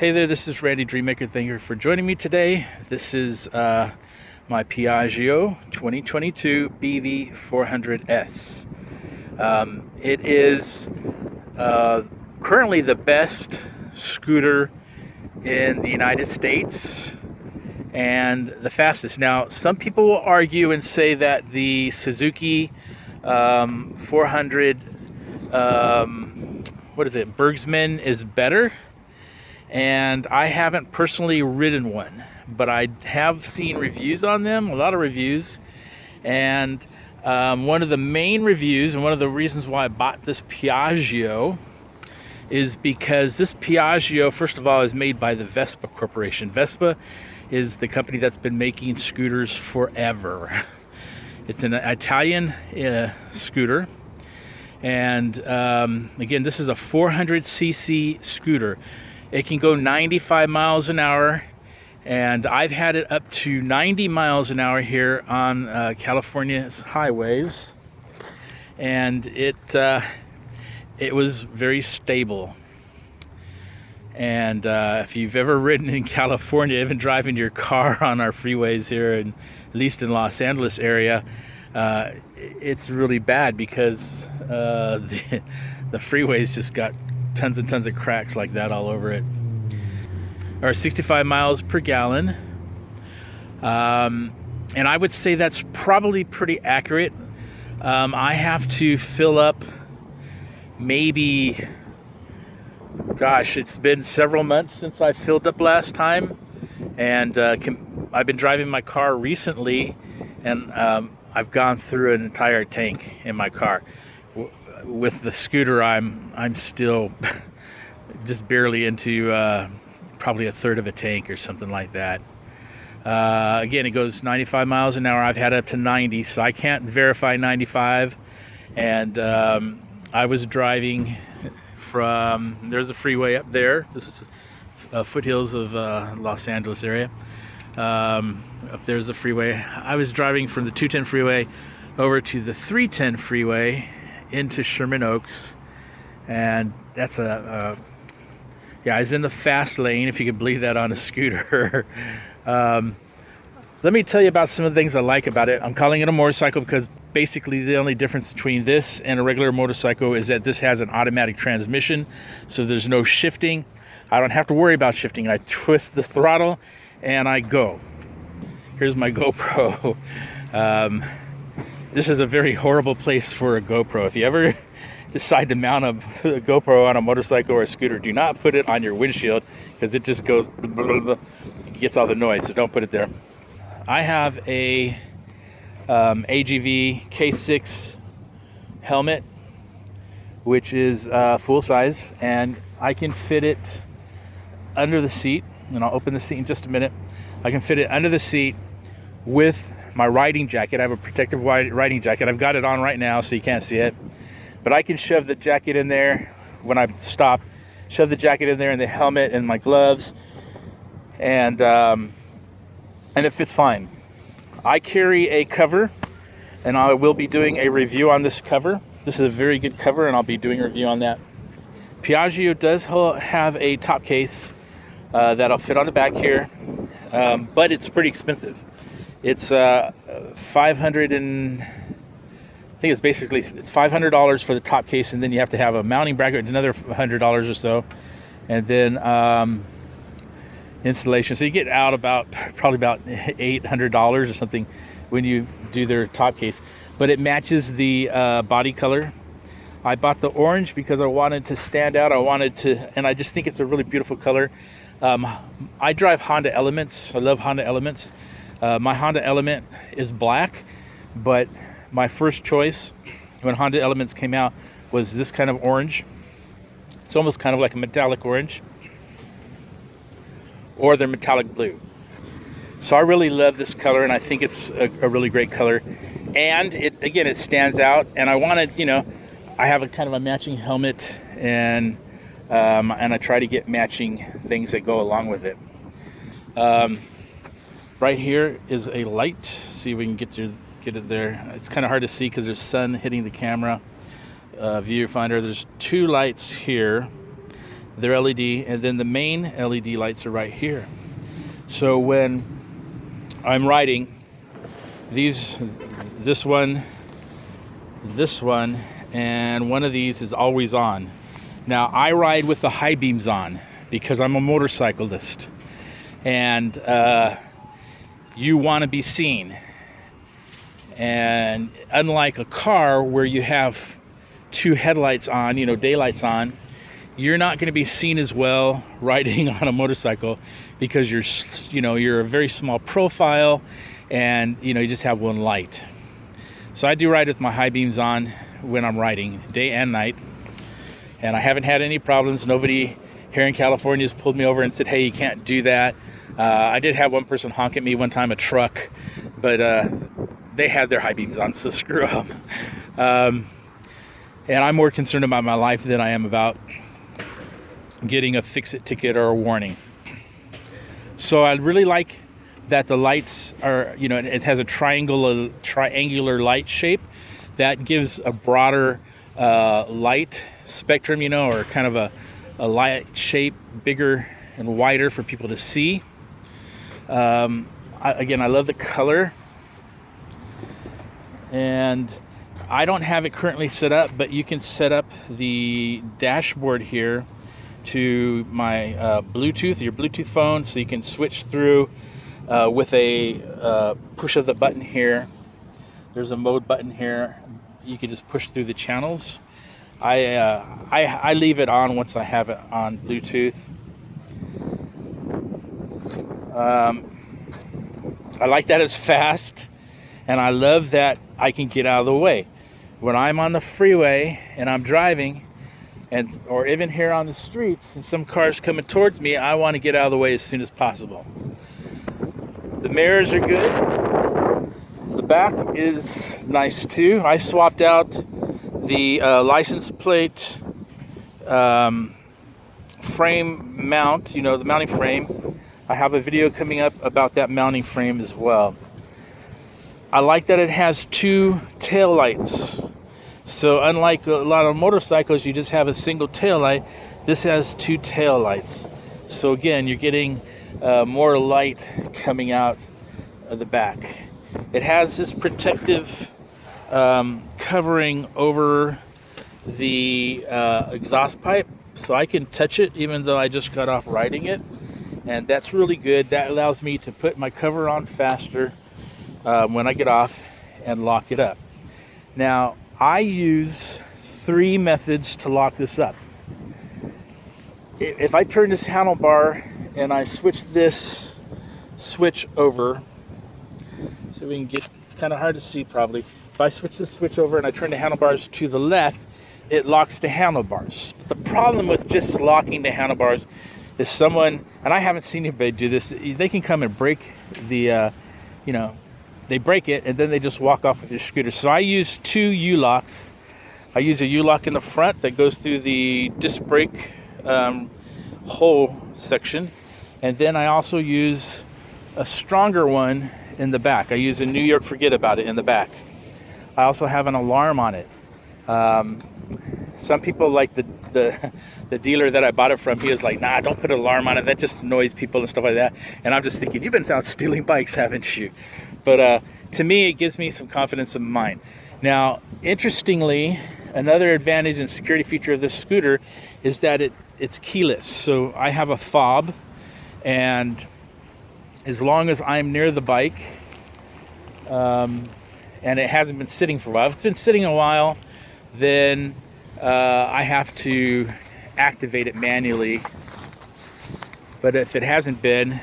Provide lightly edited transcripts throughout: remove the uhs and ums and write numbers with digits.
Hey there, this is Randy Dreammaker. Thank you for joining me today. This is my Piaggio 2022 BV 400S. It is currently the best scooter in the United States and the fastest. Now, some people will argue and say that the Suzuki 400, Bergsman is better. And I haven't personally ridden one, but I have seen reviews on them, a lot of reviews. And one of the main reviews and one of the reasons why I bought this Piaggio is because this Piaggio, first of all, is made by the Vespa Corporation. Vespa is the company that's been making scooters forever. It's an Italian scooter. And again, this is a 400cc scooter. It can go 95 miles an hour, and I've had it up to 90 miles an hour here on California's highways, and it was very stable. And if you've ever ridden in California, even driving your car on our freeways here, and at least in Los Angeles area, it's really bad because the freeways just got tons and tons of cracks like that all over it. Or 65 miles per gallon. And I would say that's probably pretty accurate. I have to fill up maybe, gosh, it's been several months since I filled up last time. And I've been driving my car recently, and I've gone through an entire tank in my car. With the scooter, I'm still just barely into probably a third of a tank or something like that. Again, it goes 95 miles an hour. I've had it up to 90, so I can't verify 95. And I was driving from, there's a freeway up there. This is foothills of Los Angeles area. Up there's the freeway. I was driving from the 210 freeway over to the 310 freeway into Sherman Oaks, and that's I was in the fast lane, if you can believe that, on a scooter. Let me tell you about some of the things I like about it. I'm calling it a motorcycle because basically the only difference between this and a regular motorcycle is that this has an automatic transmission, so there's no shifting. I don't have to worry about shifting. I twist the throttle and I go. Here's my GoPro. This is a very horrible place for a GoPro. If you ever decide to mount a GoPro on a motorcycle or a scooter, do not put it on your windshield because it just goes, it gets all the noise, so don't put it there. I have a AGV K6 helmet, which is full size, and I can fit it under the seat, and I'll open the seat in just a minute. I can fit it under the seat with my riding jacket. I have a protective riding jacket. I've got it on right now so you can't see it, but I can shove the jacket in there when I stop, shove the jacket in there and the helmet and my gloves, and it fits fine. I carry a cover, and I will be doing a review on this cover. This is a very good cover, and I'll be doing a review on that. Piaggio does have a top case that'll fit on the back here, but it's pretty expensive. It's $500 for the top case, and then you have to have a mounting bracket, another $100 or so, and then installation. So you get out probably about $800 or something when you do their top case. But it matches the body color. I bought the orange because I wanted to stand out. And I just think it's a really beautiful color. I drive Honda Elements. I love Honda Elements. My Honda Element is black, but my first choice when Honda Elements came out was this kind of orange. It's almost kind of like a metallic orange, or they're metallic blue. So I really love this color, and I think it's a really great color. And it stands out, and I wanted, I have a kind of a matching helmet, and I try to get matching things that go along with it. Right here is a light. See if we can get it there. It's kind of hard to see because there's sun hitting the camera viewfinder. There's two lights here They're LED, and then the main LED lights are right here. So when I'm riding, this one, and one of these is always on. Now I ride with the high beams on because I'm a motorcyclist, and you want to be seen. And unlike a car where you have two headlights on, daylights on, you're not going to be seen as well riding on a motorcycle because you're a very small profile, and you just have one light. So I do ride with my high beams on when I'm riding, day and night, and I haven't had any problems. Nobody here in California has pulled me over and said, hey, you can't do that. I did have one person honk at me one time, a truck, but they had their high beams on, so screw them. And I'm more concerned about my life than I am about getting a fix-it ticket or a warning. So I really like that the lights are, it has a triangular light shape that gives a broader light spectrum, or kind of a light shape, bigger and wider for people to see. Again, I love the color, and I don't have it currently set up, but you can set up the dashboard here to my Bluetooth, your Bluetooth phone, so you can switch through with a push of the button here. There's a mode button here. You can just push through the channels. I leave it on once I have it on Bluetooth. I like that it's fast, and I love that I can get out of the way. When I'm on the freeway and I'm driving, or even here on the streets, and some cars coming towards me, I want to get out of the way as soon as possible. The mirrors are good. The back is nice too. I swapped out the license plate frame mount, the mounting frame. I have a video coming up about that mounting frame as well. I like that it has two tail lights. So unlike a lot of motorcycles, you just have a single tail light. This has two tail lights. So again, you're getting more light coming out of the back. It has this protective covering over the exhaust pipe, so I can touch it even though I just got off riding it, and that's really good. That allows me to put my cover on faster when I get off and lock it up. Now, I use 3 methods to lock this up. If I turn this handlebar and I switch this switch over, so we can get, it's kind of hard to see probably. If I switch this switch over and I turn the handlebars to the left, it locks the handlebars. But the problem with just locking the handlebars is someone, and I haven't seen anybody do this, they can come and break the, they break it and then they just walk off with your scooter. So I use 2 U-locks. I use a U-lock in the front that goes through the disc brake hole section, and then I also use a stronger one in the back. I use a New York Forget About It in the back. I also have an alarm on it. Some people, like the dealer that I bought it from, he was like, nah, don't put an alarm on it, that just annoys people and stuff like that. And I'm just thinking, you've been out stealing bikes, haven't you? But to me, it gives me some confidence in mind. Now, interestingly, another advantage and security feature of this scooter is that it's keyless. So I have a fob, and as long as I'm near the bike, and it hasn't been sitting for a while, if it's been sitting a while, then I have to activate it manually. But if it hasn't been,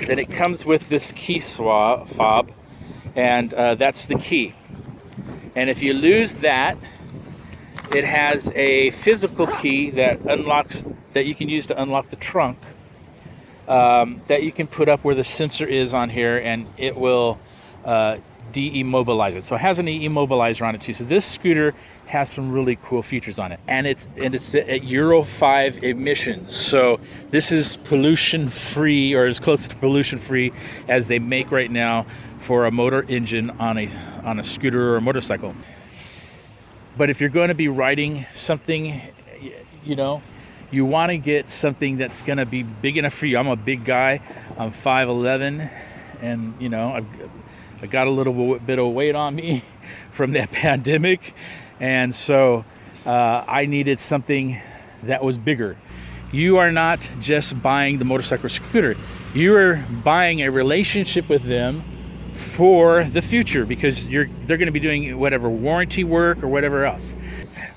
then it comes with this key fob, and that's the key. And if you lose that, it has a physical key that you can use to unlock the trunk, that you can put up where the sensor is on here, and it will de-immobilize it. So it has an immobilizer on it too. So this scooter has some really cool features on it, and it's at Euro 5 emissions. So this is pollution free, or as close to pollution free as they make right now for a motor engine on a scooter or a motorcycle. But if you're going to be riding something, you want to get something that's going to be big enough for you. I'm a big guy. I'm 5'11", and you know, I got a little bit of weight on me from that pandemic, and so I needed something that was bigger. You are not just buying the motorcycle or scooter. You are buying a relationship with them for the future, because they're going to be doing whatever warranty work or whatever else.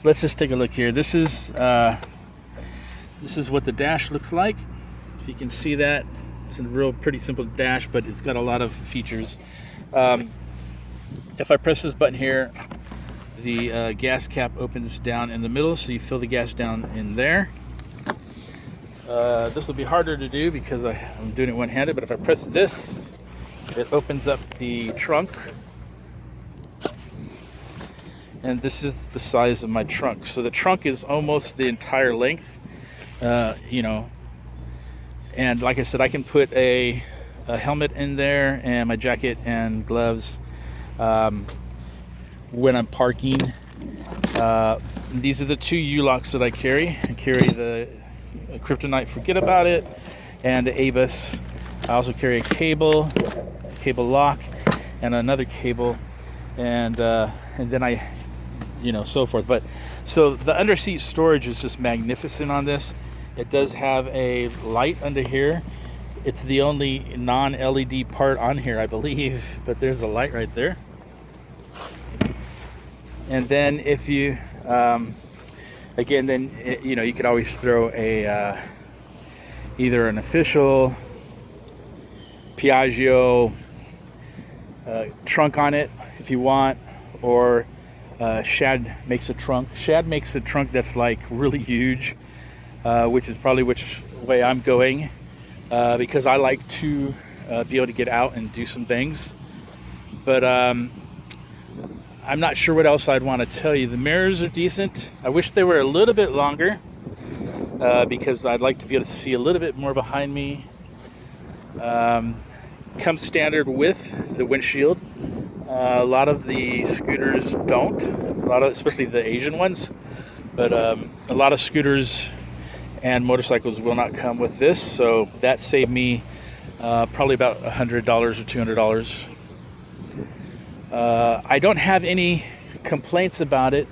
Let's just take a look here. This is what the dash looks like. If you can see that, it's a real pretty simple dash, but it's got a lot of features. If I press this button here, the gas cap opens down in the middle, so you fill the gas down in there. This will be harder to do because I'm doing it one-handed, but if I press this, it opens up the trunk. And this is the size of my trunk. So the trunk is almost the entire length, you know. And like I said, I can put a helmet in there and my jacket and gloves when I'm parking. These are the two U-locks that I carry. I carry the Kryptonite Forget About It and the Avis. I also carry a cable lock, and another cable, and then I, you know, so forth. But so the underseat storage is just magnificent on this. It does have a light under here. It's the only non-LED part on here, I believe, but there's a light right there. And then if you again, then you know, you could always throw a either an official Piaggio trunk on it if you want, or Shad makes a trunk. Shad makes a trunk that's like really huge, which is probably which way I'm going, because I like to be able to get out and do some things. But I'm not sure what else I'd want to tell you. The mirrors are decent. I wish they were a little bit longer, because I'd like to be able to see a little bit more behind me. Comes standard with the windshield. A lot of the scooters don't. Especially the Asian ones. But a lot of scooters and motorcycles will not come with this, so that saved me probably about $100 or $200. I don't have any complaints about it.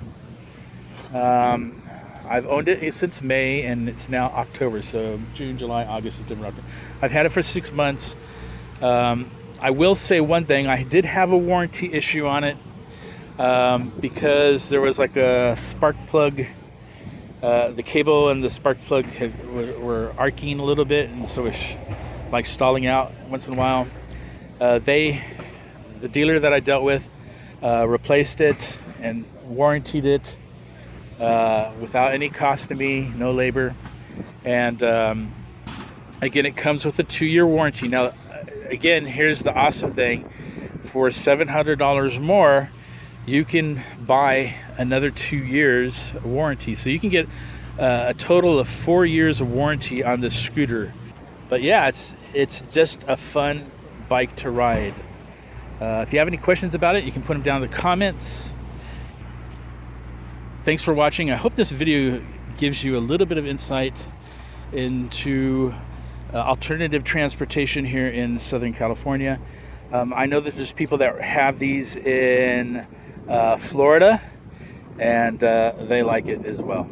I've owned it since May, and it's now October, so June, July, August, September, October. I've had it for 6 months. I will say one thing. I did have a warranty issue on it, because there was like a spark plug. The cable and the spark plug were arcing a little bit, and so it's like stalling out once in a while. The dealer that I dealt with replaced it and warrantied it without any cost to me, no labor. And again, it comes with a 2-year warranty. Now, again, here's the awesome thing. For $700 more, you can buy another 2 years warranty. So you can get a total of 4 years of warranty on this scooter. But yeah, it's just a fun bike to ride. If you have any questions about it, you can put them down in the comments. Thanks for watching. I hope this video gives you a little bit of insight into alternative transportation here in Southern California. I know that there's people that have these in Florida, and they like it as well.